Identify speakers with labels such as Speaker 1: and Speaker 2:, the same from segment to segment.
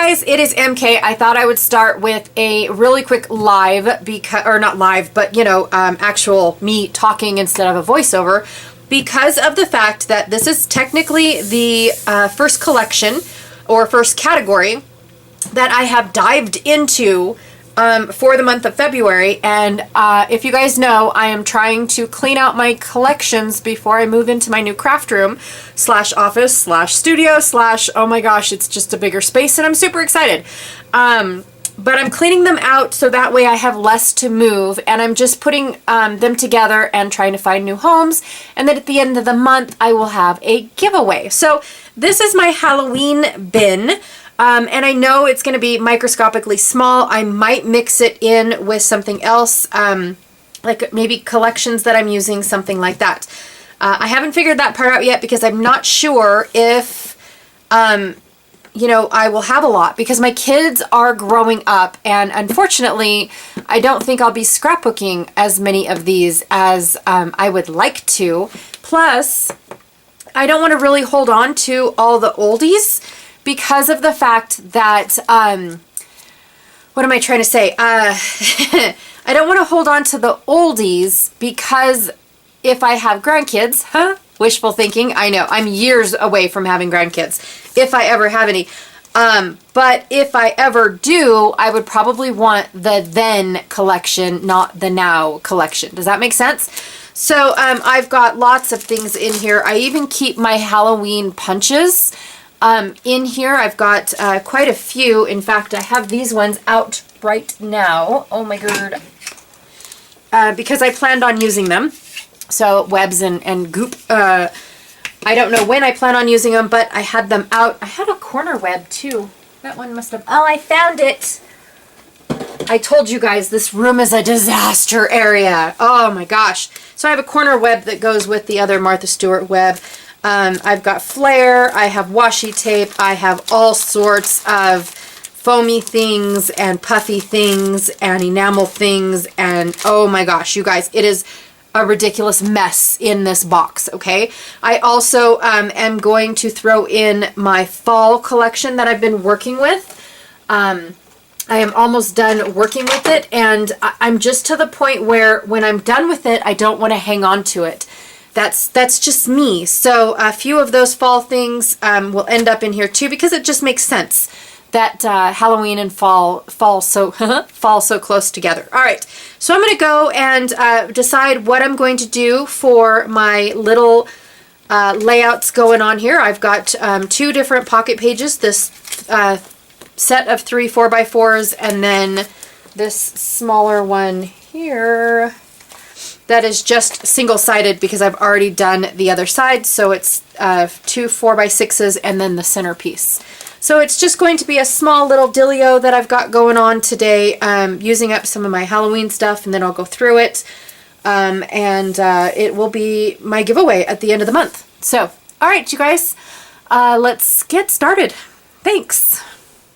Speaker 1: guys, it is MK. I thought I would start with a really quick live, because, or not live, but actual me talking instead of a voiceover, because of the fact that this is technically the first collection or first category that I have dived into for the month of February. And if you guys know, I am trying to clean out my collections before I move into my new craft room / office / studio / oh my gosh, it's just a bigger space and I'm super excited. But I'm cleaning them out so that way I have less to move, and I'm just putting them together and trying to find new homes. And then at the end of the month, I will have a giveaway. So this is my Halloween bin. And I know it's going to be microscopically small. I might mix it in with something else, like maybe collections that I'm using, something like that. I haven't figured that part out yet because I'm not sure if, I will have a lot, because my kids are growing up, and unfortunately, I don't think I'll be scrapbooking as many of these as I would like to. Plus, I don't want to really hold on to all the oldies, because of the fact that, what am I trying to say? I don't want to hold on to the oldies because if I have grandkids, wishful thinking, I know, I'm years away from having grandkids, if I ever have any. But if I ever do, I would probably want the then collection, not the now collection. Does that make sense? So I've got lots of things in here. I even keep my Halloween punches in here. I've got quite a few. In fact, I have these ones out right now. Oh my god. Because I planned on using them. So webs and goop. I don't know when I plan on using them, but I had them out. I had a corner web too. That one must have... Oh, I found it. I told you guys this room is a disaster area. Oh my gosh. So I have a corner web that goes with the other Martha Stewart web. I've got flare, I have washi tape, I have all sorts of foamy things and puffy things and enamel things, and oh my gosh, you guys, it is a ridiculous mess in this box, okay? I also am going to throw in my fall collection that I've been working with. I am almost done working with it, and I'm just to the point where when I'm done with it, I don't want to hang on to it. That's just me. So a few of those fall things will end up in here too, because it just makes sense that Halloween and fall so close together. All right, so I'm going to go and decide what I'm going to do for my little layouts going on here. I've got 2 different pocket pages, this set of 3 4x4s, and then this smaller one here that is just single-sided because I've already done the other side. So it's 2 4x6s and then the centerpiece. So it's just going to be a small little dealio that I've got going on today, using up some of my Halloween stuff, and then I'll go through it. It will be my giveaway at the end of the month. So, all right, you guys, let's get started. Thanks.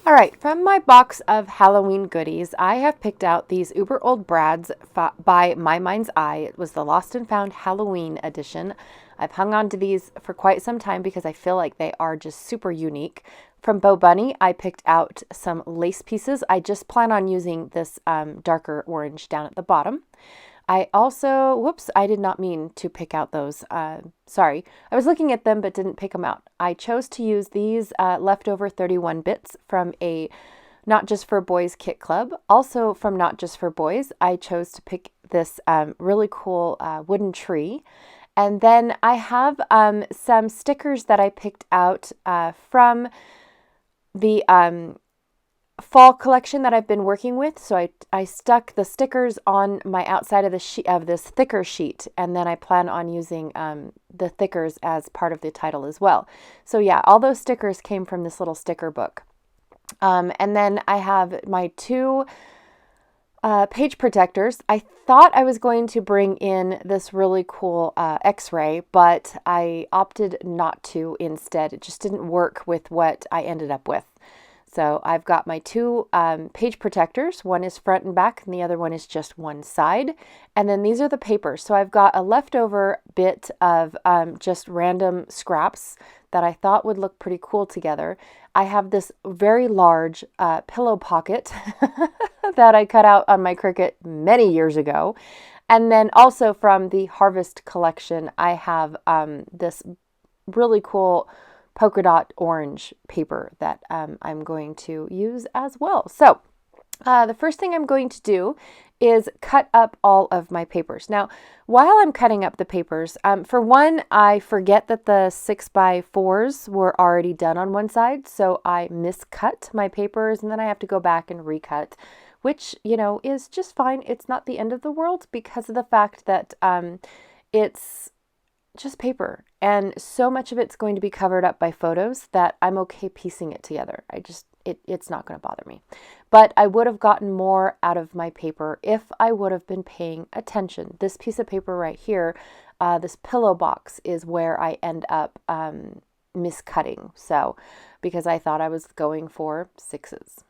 Speaker 1: All right, from my box of Halloween goodies, I have picked out these Uber Old Brads by My Mind's Eye. It was the Lost and Found Halloween edition. I've hung on to these for quite some time because I feel like they are just super unique. From Bo Bunny, I picked out some lace pieces. I just plan on using this darker orange down at the bottom. I also, whoops, I did not mean to pick out those. Sorry, I was looking at them but didn't pick them out. I chose to use these leftover 31 bits from a Not Just for Boys kit club. Also from Not Just for Boys, I chose to pick this really cool wooden tree. And then I have some stickers that I picked out from the fall collection that I've been working with. So I stuck the stickers on my outside of the sheet of this thicker sheet, and then I plan on using the thickers as part of the title as well. So yeah, all those stickers came from this little sticker book. And then I have my 2 page protectors. I thought I was going to bring in this really cool x-ray, but I opted not to instead. It just didn't work with what I ended up with. So I've got my 2 page protectors. One is front and back, and the other one is just one side. And then these are the papers. So I've got a leftover bit of just random scraps that I thought would look pretty cool together. I have this very large pillow pocket that I cut out on my Cricut many years ago. And then also from the Harvest collection, I have this really cool polka dot orange paper that I'm going to use as well. So the first thing I'm going to do is cut up all of my papers. Now, while I'm cutting up the papers, for one, I forget that the 6x4s were already done on one side, so I miscut my papers, and then I have to go back and recut, which, is just fine. It's not the end of the world because of the fact that it's just paper, and so much of it's going to be covered up by photos that I'm okay piecing it together. It's not going to bother me. But I would have gotten more out of my paper if I would have been paying attention. This piece of paper right here, this pillow box, is where I end up miscutting. So, because I thought I was going for 6s.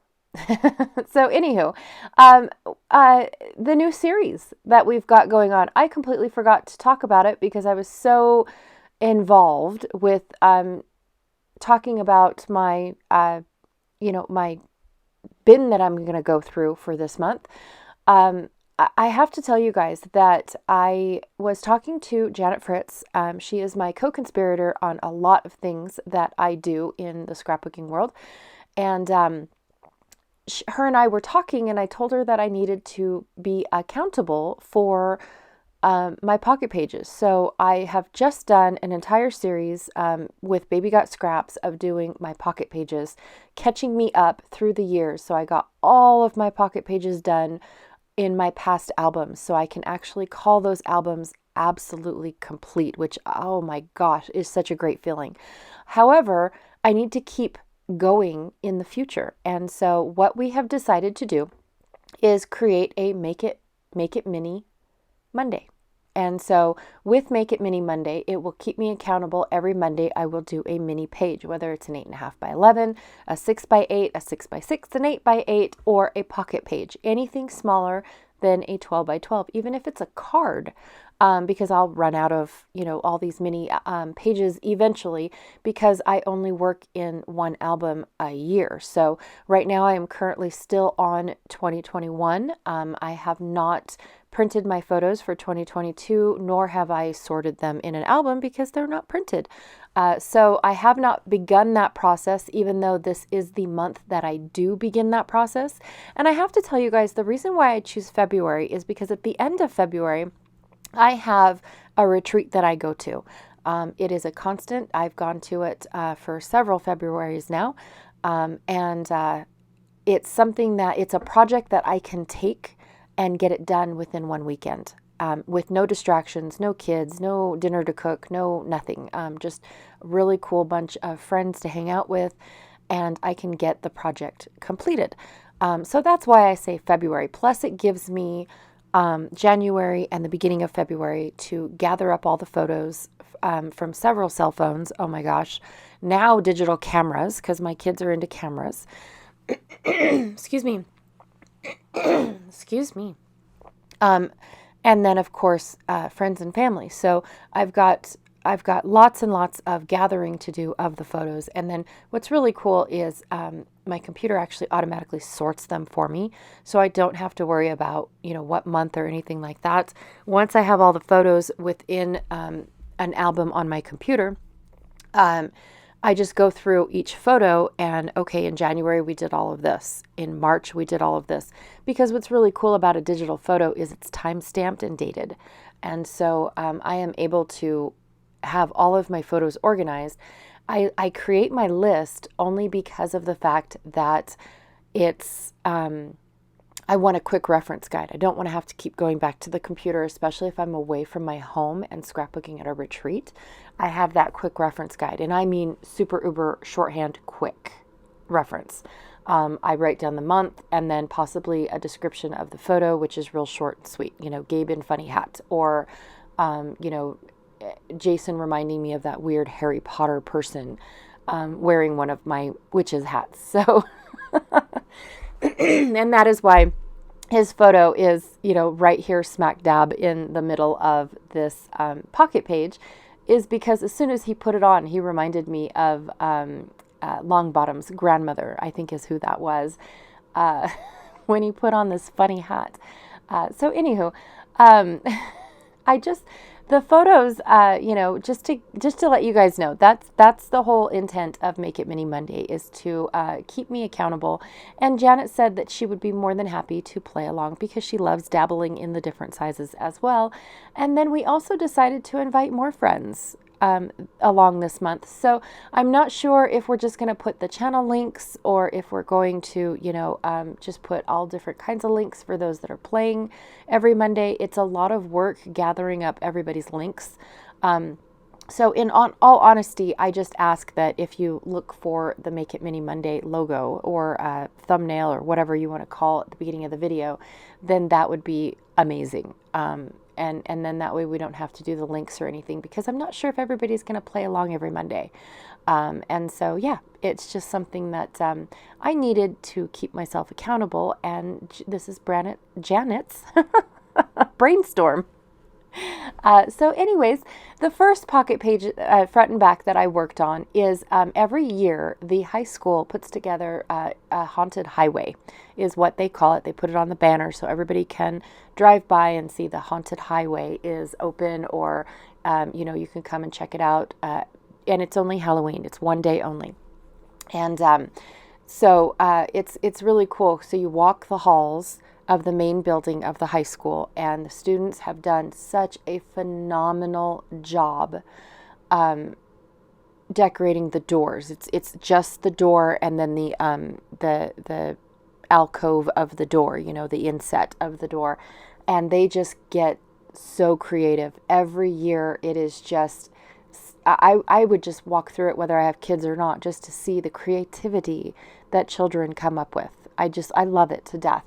Speaker 1: So anywho, the new series that we've got going on, I completely forgot to talk about it because I was so involved with talking about my my bin that I'm going to go through for this month. I have to tell you guys that I was talking to Janet Fritz. She is my co-conspirator on a lot of things that I do in the scrapbooking world. And her and I were talking, and I told her that I needed to be accountable for my pocket pages. So I have just done an entire series with Baby Got Scraps of doing my pocket pages, catching me up through the years. So I got all of my pocket pages done in my past albums, so I can actually call those albums absolutely complete, which, oh my gosh, is such a great feeling. However, I need to keep going in the future. And so what we have decided to do is create a Make It Mini Monday. And so with Make It Mini Monday, it will keep me accountable. Every Monday, I will do a mini page, whether it's an 8.5 by 11, a 6 by 8, a 6 by 6, an 8 by 8, or a pocket page, anything smaller than a 12 by 12, even if it's a card, because I'll run out of, all these mini pages eventually, because I only work in one album a year. So right now I am currently still on 2021. I have not printed my photos for 2022, nor have I sorted them in an album because they're not printed. So I have not begun that process, even though this is the month that I do begin that process. And I have to tell you guys, the reason why I choose February is because at the end of February, I have a retreat that I go to. It is a constant. I've gone to it for several Februaries now. And it's something it's a project that I can take and get it done within one weekend, with no distractions, no kids, no dinner to cook, no nothing. Just a really cool bunch of friends to hang out with, and I can get the project completed. So that's why I say February. Plus it gives me January and the beginning of February to gather up all the photos from several cell phones. Oh my gosh. Now digital cameras, because my kids are into cameras. Excuse me. Excuse me. And then of course, friends and family. So I've got lots and lots of gathering to do of the photos. And then what's really cool is my computer actually automatically sorts them for me. So I don't have to worry about, what month or anything like that. Once I have all the photos within an album on my computer, I just go through each photo and, okay, in January we did all of this. In March we did all of this. Because what's really cool about a digital photo is it's time-stamped and dated. And so I am able to have all of my photos organized. I create my list only because of the fact that it's, I want a quick reference guide. I don't want to have to keep going back to the computer, especially if I'm away from my home and scrapbooking at a retreat. I have that quick reference guide, and I mean super uber shorthand quick reference. I write down the month and then possibly a description of the photo, which is real short and sweet. Gabe in funny hat, or, Jason reminding me of that weird Harry Potter person wearing one of my witch's hats. So, and that is why his photo is, right here smack dab in the middle of this pocket page. is because as soon as he put it on, he reminded me of Longbottom's grandmother, I think is who that was, uh, when he put on this funny hat. So anywho, um, I just the photos, just to let you guys know, that's the whole intent of Make It Mini Monday, is to keep me accountable. And Janet said that she would be more than happy to play along because she loves dabbling in the different sizes as well. And then we also decided to invite more friends along this month. So I'm not sure if we're just going to put the channel links or if we're going to, just put all different kinds of links for those that are playing every Monday. It's a lot of work gathering up everybody's links. So in all honesty, I just ask that if you look for the Make It Mini Monday logo or thumbnail or whatever you want to call it at the beginning of the video, then that would be amazing. And then that way we don't have to do the links or anything, because I'm not sure if everybody's going to play along every Monday. And so, yeah, it's just something that I needed to keep myself accountable. And this is Janet's brainstorm. So anyways, the first pocket page, front and back, that I worked on is every year the high school puts together a haunted highway, is what they call it. They put it on the banner so everybody can drive by and see the haunted highway is open, or, you can come and check it out. And it's only Halloween. It's one day only. And so it's really cool. So you walk the halls of the main building of the high school, and the students have done such a phenomenal job decorating the doors. It's just the door and then the alcove of the door, the inset of the door, and they just get so creative. Every year it is just, I would just walk through it whether I have kids or not, just to see the creativity that children come up with. I love it to death.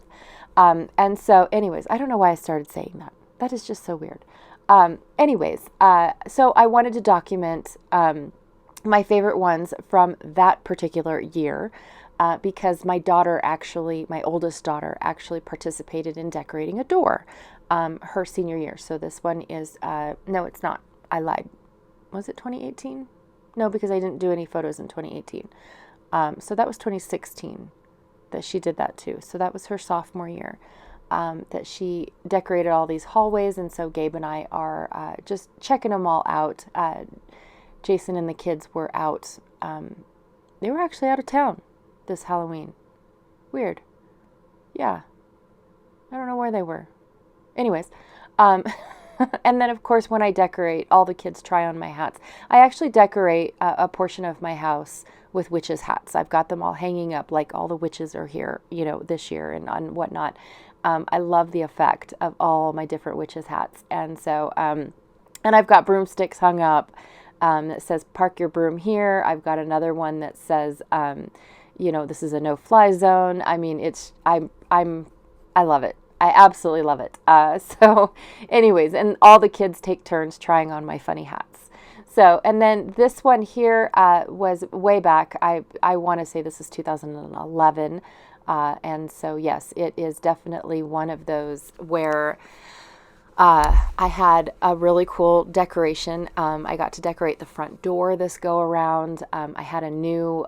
Speaker 1: And so anyways, I don't know why I started saying that. That is just so weird. So I wanted to document my favorite ones from that particular year, because my oldest daughter actually participated in decorating a door her senior year. So this one is, no, it's not. I lied. Was it 2018? No, because I didn't do any photos in 2018. So that was 2016. That she did that too. So that was her sophomore year, that she decorated all these hallways. And so Gabe and I are just checking them all out. Jason and the kids were out. They were actually out of town this Halloween. Weird. Yeah. I don't know where they were. Anyways, and then of course when I decorate, all the kids try on my hats. I actually decorate a portion of my house with witches' hats. I've got them all hanging up, like all the witches are here, this year and whatnot. I love the effect of all my different witches' hats. And so, and I've got broomsticks hung up that says, "Park your broom here." I've got another one that says, this is a no-fly zone. I mean, I love it. I absolutely love it. So anyways, and all the kids take turns trying on my funny hats. So, and then this one here was way back. I want to say this is 2011. And so, yes, it is definitely one of those where I had a really cool decoration. I got to decorate the front door this go around. I had a new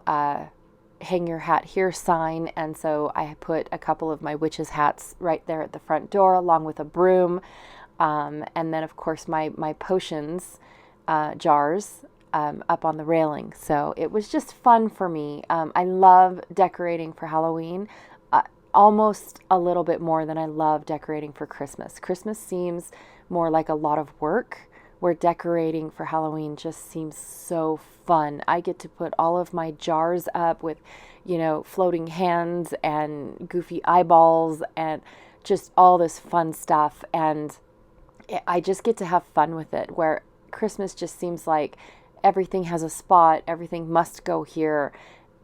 Speaker 1: hang your hat here sign, and so I put a couple of my witches' hats right there at the front door along with a broom. And then, of course, my potions jars up on the railing. So it was just fun for me. I love decorating for Halloween almost a little bit more than I love decorating for Christmas. Christmas seems more like a lot of work, where decorating for Halloween just seems so fun. I get to put all of my jars up with, floating hands and goofy eyeballs and just all this fun stuff. And I just get to have fun with it, where Christmas just seems like everything has a spot, everything must go here,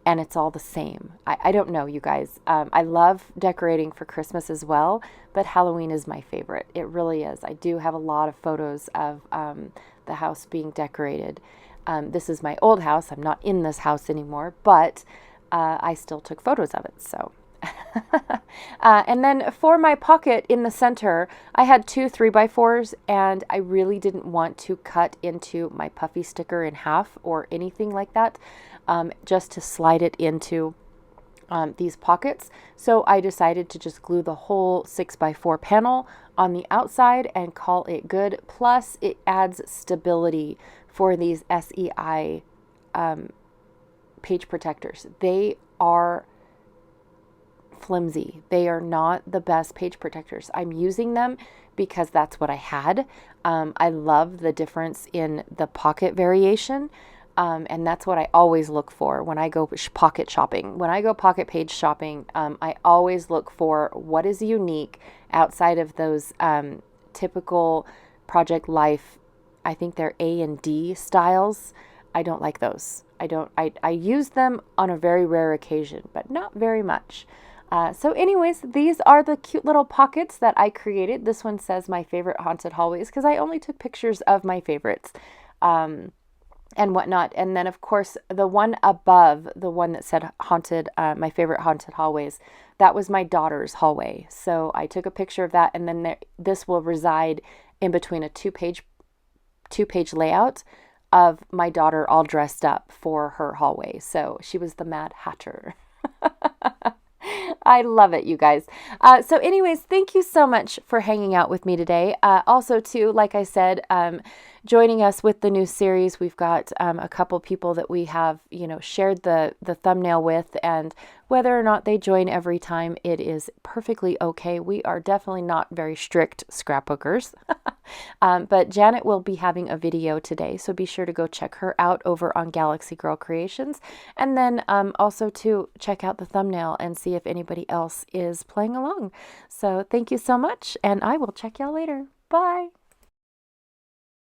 Speaker 1: and it's all the same. I don't know, you guys. I love decorating for Christmas as well, but Halloween is my favorite. It really is. I do have a lot of photos of the house being decorated. This is my old house. I'm not in this house anymore, but I still took photos of it. So
Speaker 2: And then for my pocket in the center, I had two 3x4s, and I really didn't want to cut into my puffy sticker in half or anything like that, just to slide it into these pockets. So I decided to just glue the whole 6x4 panel on the outside and call it good. Plus, it adds stability for these SEI page protectors. They are flimsy. They are not the best page protectors. I'm using them because that's what I had. I love the difference in the pocket variation. And that's what I always look for when I go pocket shopping. When I go pocket page shopping, I always look for what is unique outside of those typical Project Life. I think they're A and D styles. I don't like those. I use them on a very rare occasion, but not very much. So anyways, these are the cute little pockets that I created. This one says my favorite haunted hallways because I only took pictures of my favorites. And whatnot. And then, of course, the one above, the one that said haunted, my favorite haunted hallways, that was my daughter's hallway. So I took a picture of that, and then this will reside in between a two-page layout of my daughter all dressed up for her hallway. So she was the Mad Hatter. I love it, you guys. So anyways, thank you so much for hanging out with me today. Also, too, like I said, joining us with the new series, we've got a couple people that we have, shared the thumbnail with, and whether or not they join every time, it is perfectly okay. We are definitely not very strict scrapbookers. But Janet will be having a video today, so be sure to go check her out over on Galaxy Girl Creations. And then also to check out the thumbnail and see if anybody else is playing along. So thank you so much, and I will check y'all later. Bye.